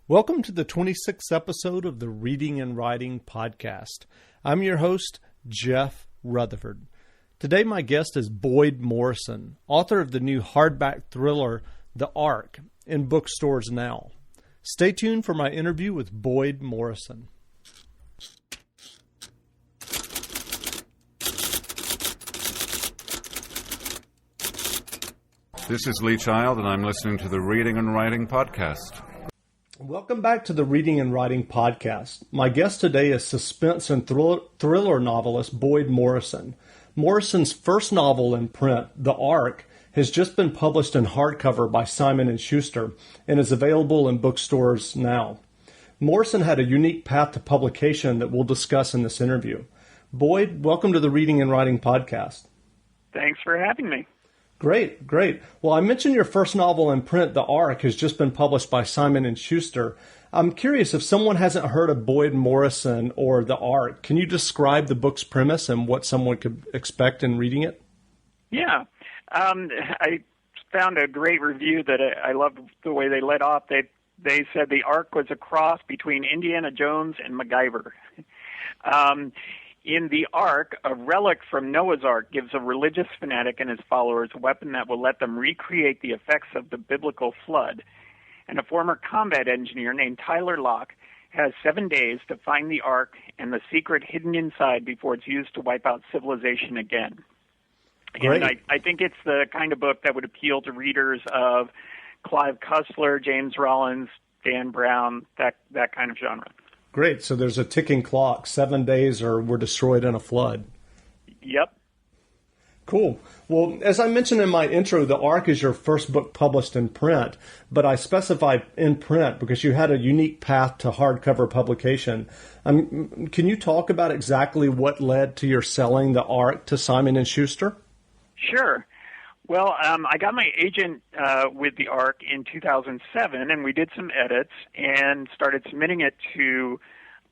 Welcome to the 26th episode of the Reading and Writing Podcast. I'm your host, Jeff Rutherford. Today my guest is Boyd Morrison, author of the new hardback thriller, The Ark, in bookstores now. Stay tuned for my interview with Boyd Morrison. This is Lee Child, and I'm listening to the Reading and Writing Podcast. Welcome back to the Reading and Writing Podcast. My guest today is suspense and thriller novelist Boyd Morrison. Morrison's first novel in print, The Ark, has just been published in hardcover by Simon & Schuster and is available in bookstores now. Morrison had a unique path to publication that we'll discuss in this interview. Boyd, welcome to the Reading and Writing Podcast. Thanks for having me. Great. Well, I mentioned your first novel in print, The Ark, has just been published by Simon & Schuster. I'm curious, if someone hasn't heard of Boyd Morrison or The Ark, can you describe the book's premise and what someone could expect in reading it? Yeah. I found a great review that I loved the way they led off. They said The Ark was a cross between Indiana Jones and MacGyver. In The Ark, a relic from Noah's Ark gives a religious fanatic and his followers a weapon that will let them recreate the effects of the biblical flood. And a former combat engineer named Tyler Locke has 7 days to find the Ark and the secret hidden inside before it's used to wipe out civilization again. Great. And I think it's the kind of book that would appeal to readers of Clive Cussler, James Rollins, Dan Brown, that kind of genre. Great. So there's a ticking clock. 7 days or we're destroyed in a flood. Yep. Cool. Well, as I mentioned in my intro, The Ark is your first book published in print, but I specified in print because you had a unique path to hardcover publication. Can you talk about exactly what led to your selling The Ark to Simon & Schuster? Sure. Well, I got my agent with The Ark in 2007, and we did some edits and started submitting it to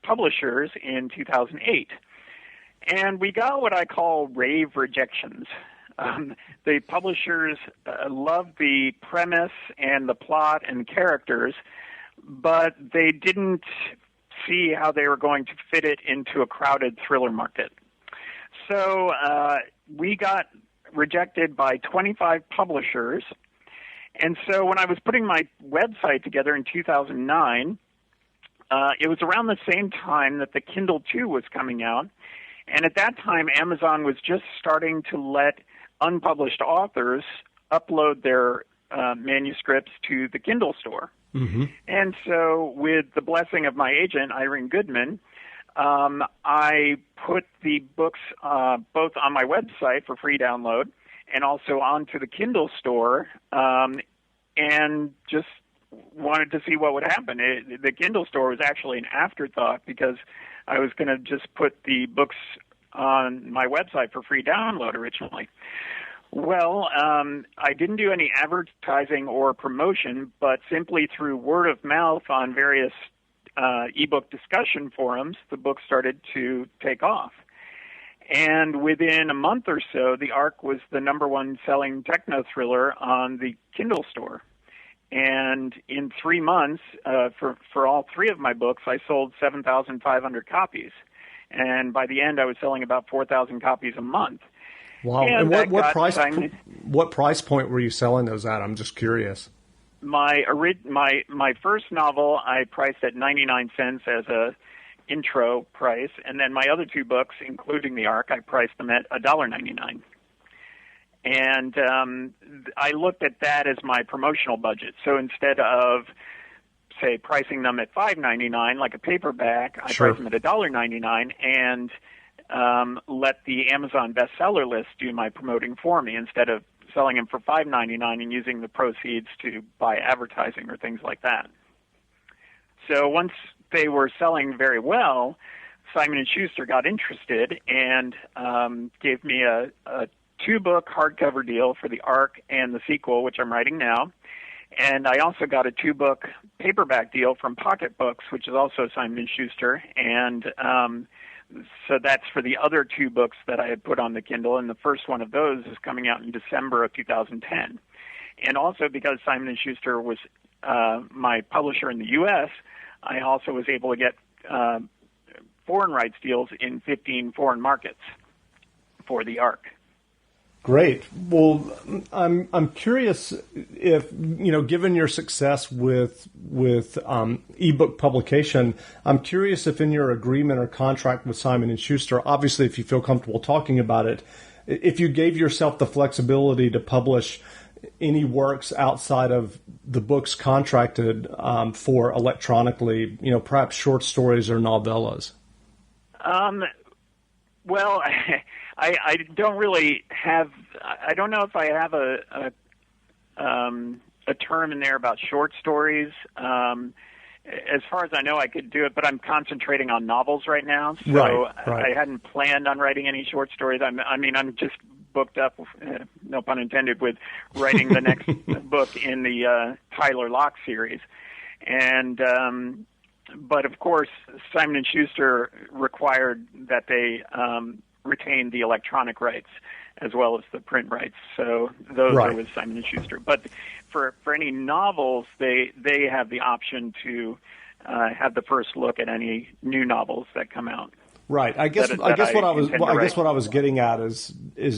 publishers in 2008. And we got what I call rave rejections. The publishers loved the premise and the plot and characters, but they didn't see how they were going to fit it into a crowded thriller market. So we got rejected by 25 publishers. And so when I was putting my website together in 2009, it was around the same time that the Kindle 2 was coming out. And at that time, Amazon was just starting to let unpublished authors upload their manuscripts to the Kindle store. Mm-hmm. And so with the blessing of my agent, Irene Goodman, I put the books both on my website for free download and also onto the Kindle store and just wanted to see what would happen. The Kindle store was actually an afterthought because I was going to just put the books on my website for free download originally. Well, I didn't do any advertising or promotion, but simply through word of mouth on various ebook discussion forums, the book started to take off. And within a month or so, The Ark was the number one selling techno thriller on the Kindle store. And in 3 months, for all three of my books, I sold 7,500 copies. And by the end, I was selling about 4,000 copies a month. Wow. And what price point were you selling those at? I'm just curious. My first novel I priced at 99 cents as a intro price, and then my other two books, including The Ark, I priced them at $1.99. And I looked at that as my promotional budget. So instead of, say, pricing them at $5.99 like a paperback, I priced them at $1.99 and let the Amazon bestseller list do my promoting for me instead of selling them for $5.99 and using the proceeds to buy advertising or things like that. So once they were selling very well, Simon & Schuster got interested and gave me a 2-book hardcover deal for The Ark and the sequel, which I'm writing now. And I also got a 2-book paperback deal from Pocket Books, which is also Simon & Schuster. And so that's for the other 2 books that I had put on the Kindle, and the first one of those is coming out in December of 2010. And also because Simon & Schuster was my publisher in the U.S., I also was able to get foreign rights deals in 15 foreign markets for the ARC. Great. Well, I'm curious if, given your success with ebook publication, I'm curious if in your agreement or contract with Simon & Schuster, obviously if you feel comfortable talking about it, if you gave yourself the flexibility to publish any works outside of the books contracted for electronically, perhaps short stories or novellas. Well, I don't really have. I don't know if I have a term in there about short stories. As far as I know, I could do it, but I'm concentrating on novels right now, so right. I hadn't planned on writing any short stories. I'm just booked up, no pun intended, with writing the next book in the Tyler Locke series, and. But of course, Simon & Schuster required that they retain the electronic rights as well as the print rights. So those are with Simon & Schuster. But for any novels, they have the option to have the first look at any new novels that come out. Right. I guess what I was getting at is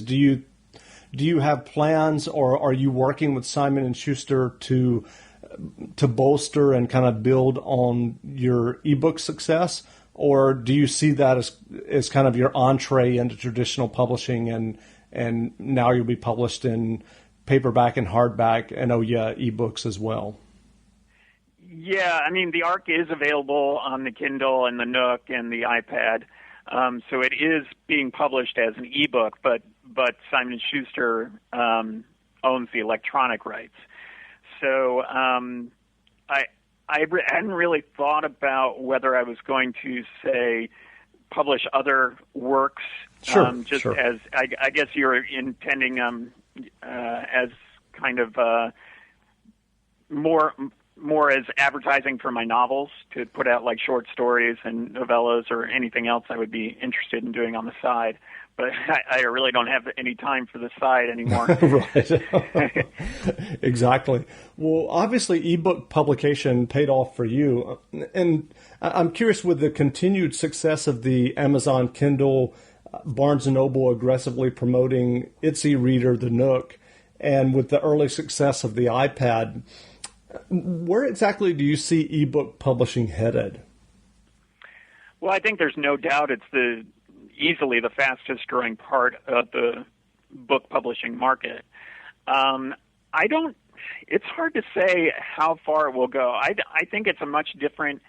do you have plans, or are you working with Simon & Schuster to bolster and kind of build on your ebook success, or do you see that as kind of your entree into traditional publishing, and now you'll be published in paperback and hardback and ebooks as well? Yeah, I mean, the ARC is available on the Kindle and the Nook and the iPad, so it is being published as an ebook, but Simon & Schuster owns the electronic rights. So I hadn't really thought about whether I was going to, say, publish other works. Sure. As I guess you're intending as kind of more as advertising for my novels, to put out like short stories and novellas or anything else I would be interested in doing on the side. But I really don't have any time for the side anymore. Right. Exactly. Well, obviously, ebook publication paid off for you. And I'm curious, with the continued success of the Amazon Kindle, Barnes & Noble aggressively promoting its e-reader, the Nook, and with the early success of the iPad, where exactly do you see ebook publishing headed? Well, I think there's no doubt it's easily the fastest growing part of the book publishing market. It's hard to say how far it will go. I think it's a much different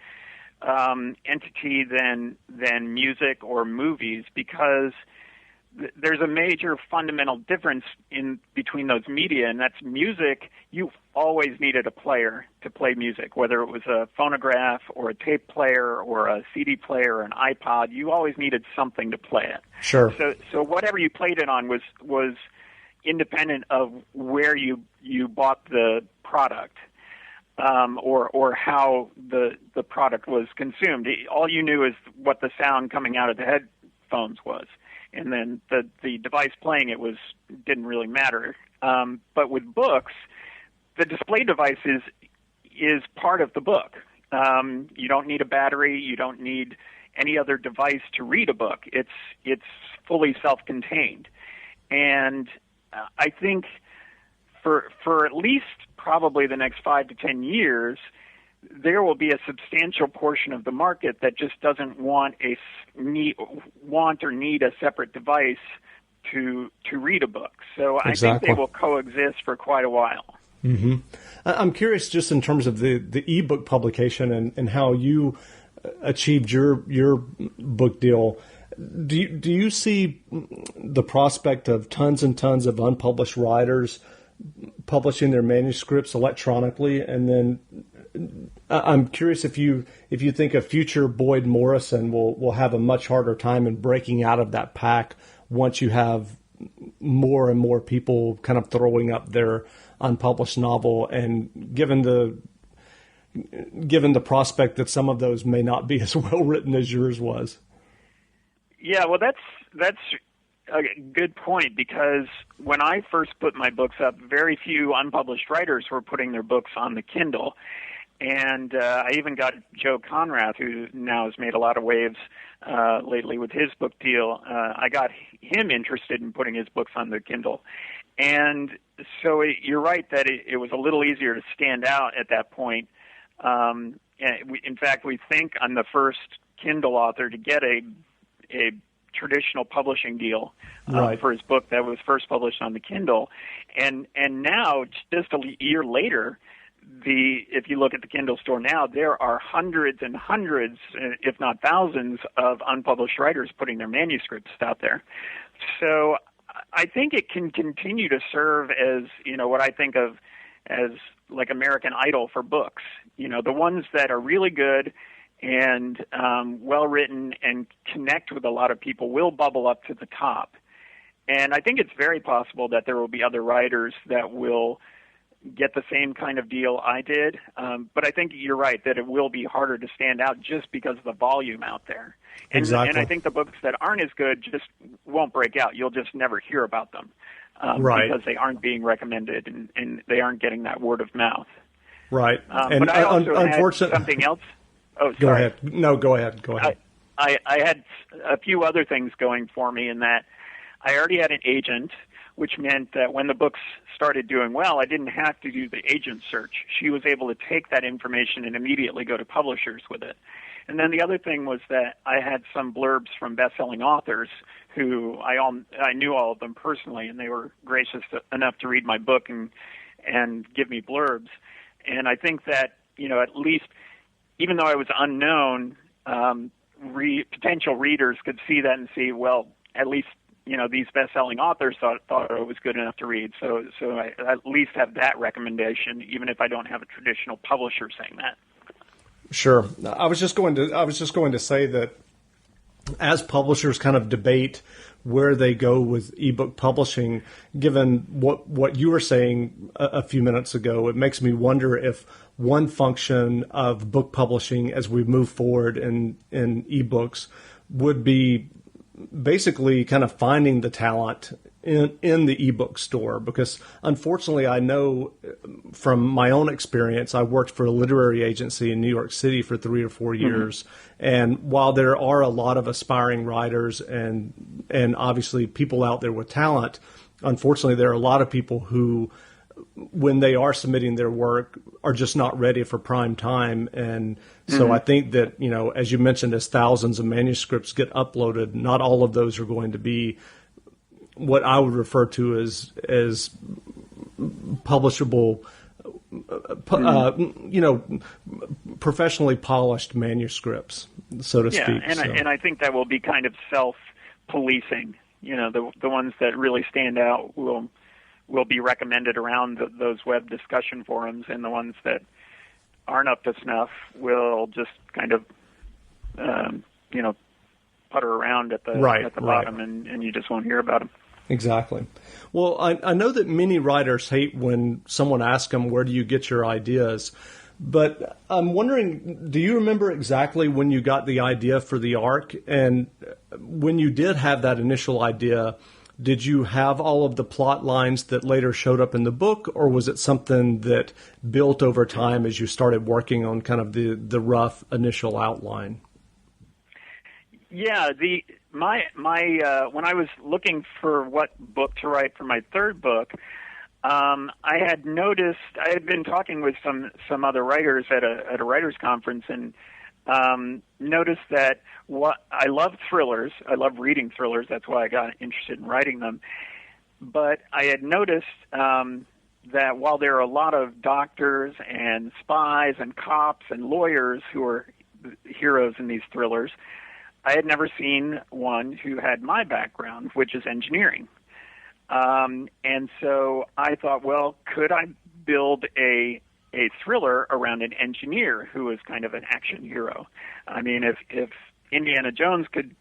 entity than music or movies, because there's a major fundamental difference between those media, and that's music. You always needed a player to play music, whether it was a phonograph or a tape player or a CD player or an iPod. You always needed something to play it. Sure. So whatever you played it on was independent of where you bought the product, or how the product was consumed. All you knew is what the sound coming out of the headphones was. And then the device playing it didn't really matter. But with books, the display device is part of the book. You don't need a battery. You don't need any other device to read a book. It's fully self-contained. And I think for at least probably the next 5 to 10 years, there will be a substantial portion of the market that just doesn't want or need a separate device to read a book. So exactly. I think they will coexist for quite a while. Mm-hmm. I'm curious, just in terms of the ebook publication and how you achieved your book deal. Do you see the prospect of tons and tons of unpublished writers publishing their manuscripts electronically? And then I'm curious if you think a future Boyd Morrison will have a much harder time in breaking out of that pack once you have more and more people kind of throwing up their unpublished novel, and given the prospect that some of those may not be as well written as yours was. Yeah, well, that's a good point, because when I first put my books up, very few unpublished writers were putting their books on the Kindle. And I even got Joe Conrath, who now has made a lot of waves lately with his book deal. I got him interested in putting his books on the Kindle. And so you're right that it was a little easier to stand out at that point. In fact, we think I'm the first Kindle author to get a traditional publishing deal for his book that was first published on the Kindle. And now, just a year later, if you look at the Kindle store now, there are hundreds and hundreds, if not thousands, of unpublished writers putting their manuscripts out there. So I think it can continue to serve as, what I think of as like American Idol for books. The ones that are really good and well written and connect with a lot of people will bubble up to the top. And I think it's very possible that there will be other writers that will get the same kind of deal I did. But I think you're right that it will be harder to stand out just because of the volume out there. And I think the books that aren't as good just won't break out. You'll just never hear about them because they aren't being recommended and they aren't getting that word of mouth. Right. But I also had something else. Oh, sorry. Go ahead. No, go ahead. Go ahead. I had a few other things going for me in that I already had an agent, which meant that when the books started doing well, I didn't have to do the agent search. She was able to take that information and immediately go to publishers with it. And then the other thing was that I had some blurbs from best-selling authors who I knew all of them personally, and they were gracious enough to read my book and give me blurbs. And I think that, at least, even though I was unknown, potential readers could see that and see, well, at least, these best-selling authors thought it was good enough to read. So I at least have that recommendation, even if I don't have a traditional publisher saying that. Sure. I was just going to say that as publishers kind of debate where they go with ebook publishing, given what you were saying a few minutes ago, it makes me wonder if one function of book publishing as we move forward in ebooks would be basically kind of finding the talent in the ebook store, because unfortunately I know from my own experience, I worked for a literary agency in New York City for 3 or 4 years. And while there are a lot of aspiring writers and obviously people out there with talent, unfortunately there are a lot of people who, when they are submitting their work, are just not ready for prime time. And so I think that, as you mentioned, as thousands of manuscripts get uploaded, not all of those are going to be what I would refer to as publishable, professionally polished manuscripts, so to speak. And I think that will be kind of self-policing. The ones that really stand out will be recommended around those web discussion forums, and the ones that aren't up to snuff will just kind of, putter around at the bottom, and you just won't hear about them. Exactly. Well, I know that many writers hate when someone asks them, where do you get your ideas? But I'm wondering, do you remember exactly when you got the idea for the Ark? And when you did have that initial idea, did you have all of the plot lines that later showed up in the book, or was it something that built over time as you started working on kind of the rough initial outline? Yeah, my when I was looking for what book to write for my third book, I had been talking with some other writers at a writers conference, and noticed that I love thrillers. I love reading thrillers. That's why I got interested in writing them. But I had noticed that while there are a lot of doctors and spies and cops and lawyers who are heroes in these thrillers, I had never seen one who had my background, which is engineering. And so I thought, well, could I build a thriller around an engineer who is kind of an action hero? I mean, if Indiana Jones could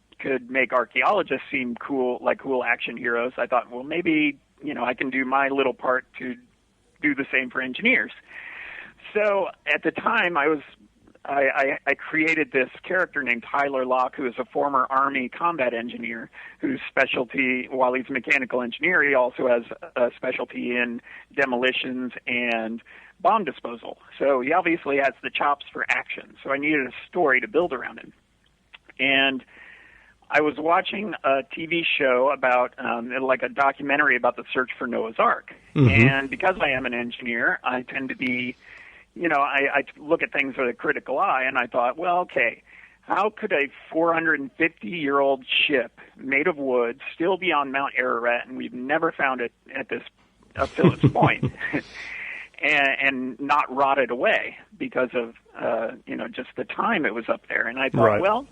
make archaeologists seem cool action heroes, I thought, well, maybe, I can do my little part to do the same for engineers. So at the time, I was I created this character named Tyler Locke, who is a former Army combat engineer, whose specialty, while he's a mechanical engineer, he also has a specialty in demolitions and bomb disposal. So he obviously has the chops for action. So I needed a story to build around him. And I was watching a TV show about, like a documentary about the search for Noah's Ark. Mm-hmm. And because I am an engineer, I tend to be, I look at things with a critical eye, and I thought, well, okay, how could a 450-year-old ship made of wood still be on Mount Ararat, and we've never found it at this up to this point, and not rotted away because of, just the time it was up there? And I thought, right. Well,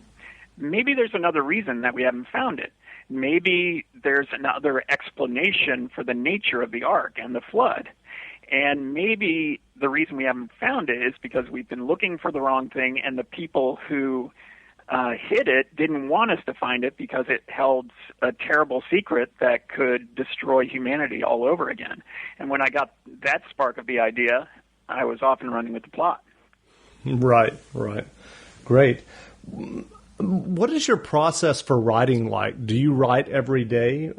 maybe there's another reason that we haven't found it. Maybe there's another explanation for the nature of the ark and the flood. And maybe the reason we haven't found it is because we've been looking for the wrong thing, and the people who hid it didn't want us to find it because it held a terrible secret that could destroy humanity all over again. And when I got that spark of the idea, I was off and running with the plot. Right. Great. What is your process for writing like? Do you write every day?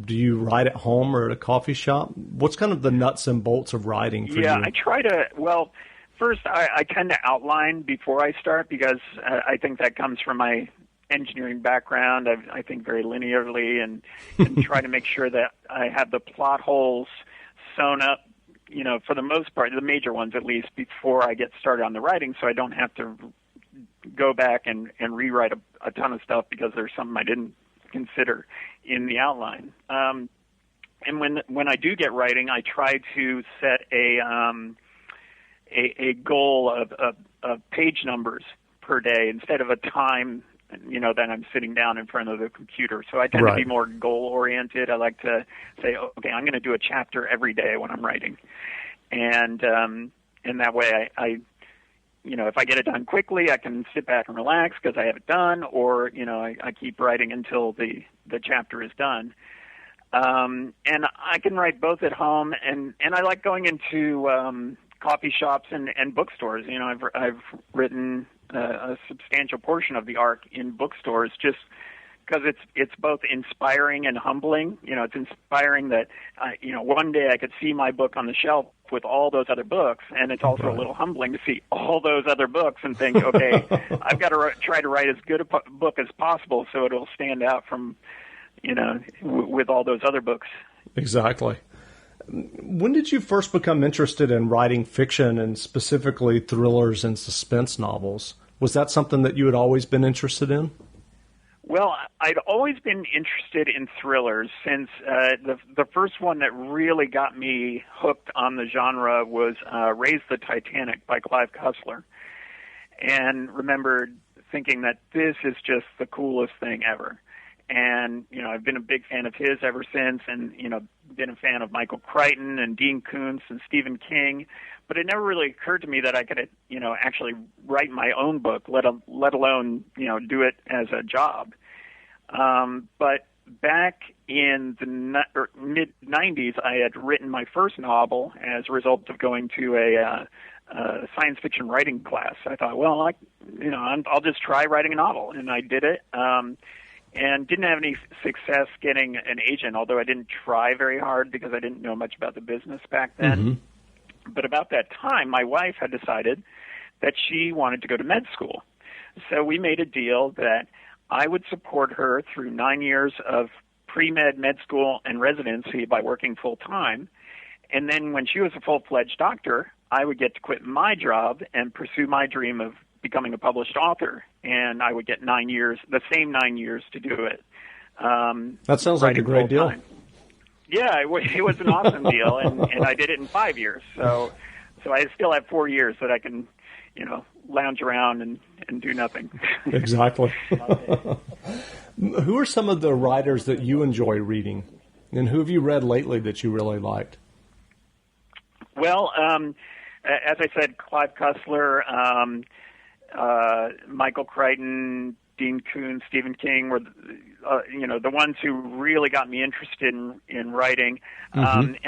Do you write at home or at a coffee shop? What's kind of the nuts and bolts of writing for you? Yeah, I try to, first I tend to outline before I start because I think that comes from my engineering background. I think very linearly and try to make sure that I have the plot holes sewn up, for the most part, the major ones at least, before I get started on the writing, so I don't have to go back and rewrite a ton of stuff because there's something I didn't consider in the outline. And when I do get writing, I try to set a goal of page numbers per day instead of a time, that I'm sitting down in front of the computer. So I tend to be more goal-oriented. I like to say, okay, I'm going to do a chapter every day when I'm writing. And that way I if I get it done quickly, I can sit back and relax because I have it done, or, I keep writing until the chapter is done. And I can write both at home, and I like going into coffee shops and bookstores. I've written a substantial portion of the arc in bookstores just because it's both inspiring and humbling. It's inspiring that, one day I could see my book on the shelf with all those other books, and it's also a little humbling to see all those other books and think, okay, I've got to try to write as good a book as possible so it'll stand out from, with all those other books. Exactly. When did you first become interested in writing fiction and specifically thrillers and suspense novels? Was that something that you had always been interested in? Well, I'd always been interested in thrillers since the first one that really got me hooked on the genre was Raise the Titanic by Clive Cussler. And remembered thinking that this is just the coolest thing ever. And, I've been a big fan of his ever since, and, been a fan of Michael Crichton and Dean Koontz and Stephen King. But it never really occurred to me that I could, actually write my own book, let alone, do it as a job. But back in the mid-'90s, I had written my first novel as a result of going to a science fiction writing class. I thought, well, I'll just try writing a novel, and I did it. And didn't have any success getting an agent, although I didn't try very hard because I didn't know much about the business back then. Mm-hmm. But about that time, my wife had decided that she wanted to go to med school. So we made a deal that I would support her through 9 years of pre-med, med school, and residency by working full-time. And then when she was a full-fledged doctor, I would get to quit my job and pursue my dream of becoming a published author. And I would get 9 years, the same 9 years to do it. That sounds like a great deal. Yeah, it was an awesome deal, and I did it in 5 years. So I still have 4 years that I can, lounge around and do nothing. Exactly. Who are some of the writers that you enjoy reading, and who have you read lately that you really liked? Well, as I said, Clive Cussler, Michael Crichton, Dean Koontz, Stephen King were, the ones who really got me interested in writing. And,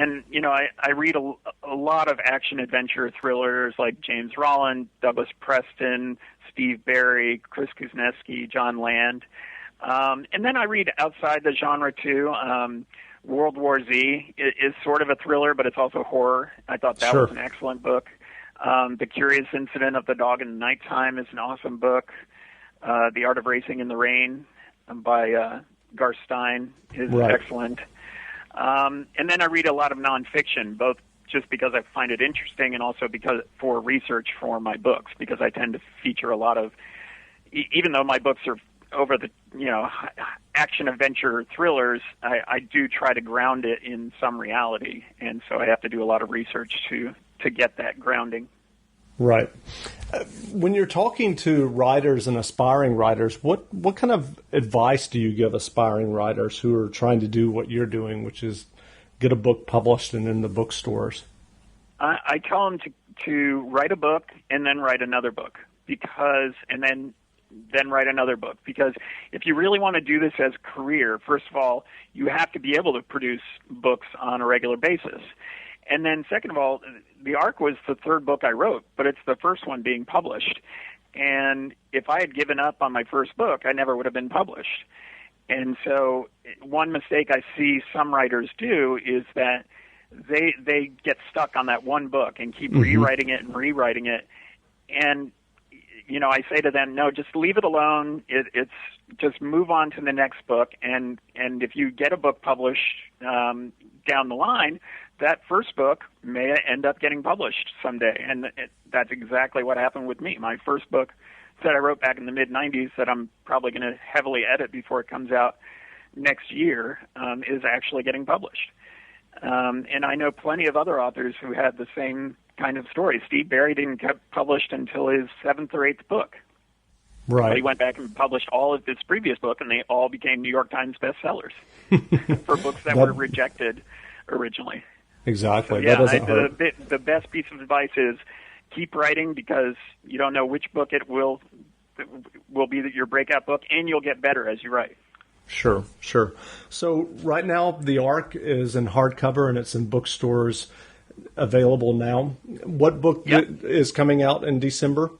I read a lot of action-adventure thrillers like James Rollin, Douglas Preston, Steve Barry, Chris Kuznetsky, John Land. And then I read outside the genre, too. World War Z is sort of a thriller, but it's also horror. I thought that was an excellent book. The Curious Incident of the Dog in the Nighttime is an awesome book. The Art of Racing in the Rain by Garth Stein is excellent. And then I read a lot of nonfiction, both just because I find it interesting and also because for research for my books, because I tend to feature a lot of, even though my books are over the, action adventure thrillers, I do try to ground it in some reality. And so I have to do a lot of research to get that grounding. Right. When you're talking to writers and aspiring writers, what kind of advice do you give aspiring writers who are trying to do what you're doing, which is get a book published and in the bookstores? I tell them to write a book and then write another book and then write another book. Because if you really want to do this as a career, first of all, you have to be able to produce books on a regular basis. And then second of all, The Ark was the third book I wrote, but it's the first one being published. And if I had given up on my first book, I never would have been published. And so one mistake I see some writers do is that they get stuck on that one book and keep rewriting it. And I say to them, no, just leave it alone. It's just move on to the next book. And if you get a book published down the line, that first book may end up getting published someday. And that's exactly what happened with me. My first book that I wrote back in the mid-'90s that I'm probably going to heavily edit before it comes out next year is actually getting published. And I know plenty of other authors who had the same kind of story. Steve Barry didn't get published until his 7th or 8th book. Right. But he went back and published all of his previous book, and they all became New York Times bestsellers for books that were rejected originally. Exactly. So, yeah, that doesn't hurt. The best piece of advice is keep writing, because you don't know which book it will be your breakout book, and you'll get better as you write. Sure. So right now, The Ark is in hardcover and it's in bookstores available now. What book is coming out in December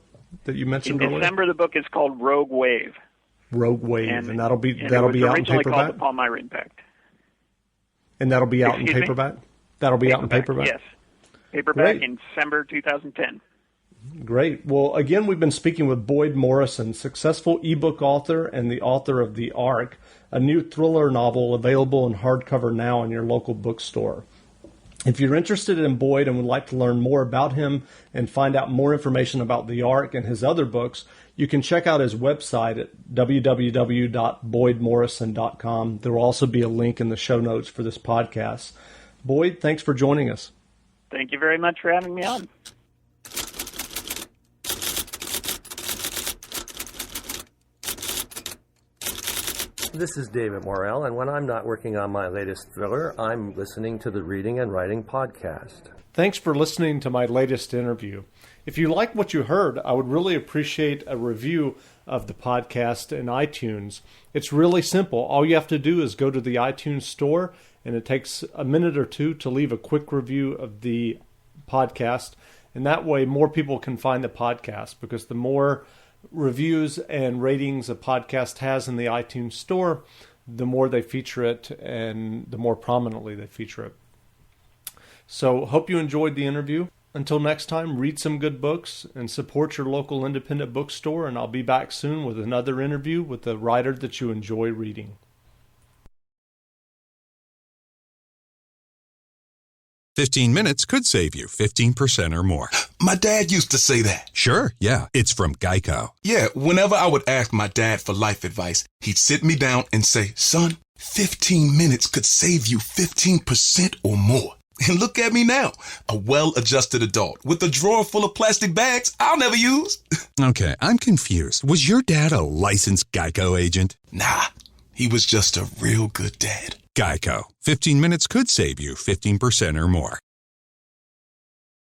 that you mentioned earlier? In December, the book is called Rogue Wave. Rogue Wave, and that'll be out in paperback? It was originally called The Palmyra Impact. And that'll be out in paperback? That'll be out in paperback? Yes. Paperback in December 2010. Great. Well, again, we've been speaking with Boyd Morrison, successful ebook author and the author of The Ark, a new thriller novel available in hardcover now in your local bookstore. If you're interested in Boyd and would like to learn more about him and find out more information about The Ark and his other books, you can check out his website at www.boydmorrison.com. There will also be a link in the show notes for this podcast. Boyd, thanks for joining us. Thank you very much for having me on. This is David Morrell, and when I'm not working on my latest thriller, I'm listening to the Reading and Writing Podcast. Thanks for listening to my latest interview. If you like what you heard, I would really appreciate a review of the podcast in iTunes. It's really simple. All you have to do is go to the iTunes store, and it takes a minute or two to leave a quick review of the podcast, and that way more people can find the podcast, because the more reviews and ratings a podcast has in the iTunes store, the more they feature it and the more prominently they feature it. So hope you enjoyed the interview. Until next time, read some good books and support your local independent bookstore, and I'll be back soon with another interview with a writer that you enjoy reading. 15 minutes could save you 15% or more. My dad used to say that. Sure, yeah. It's from Geico. Yeah, whenever I would ask my dad for life advice, he'd sit me down and say, son, 15 minutes could save you 15% or more. And look at me now, a well-adjusted adult with a drawer full of plastic bags I'll never use. Okay, I'm confused. Was your dad a licensed Geico agent? Nah, he was just a real good dad. Geico. 15 minutes could save you 15% or more.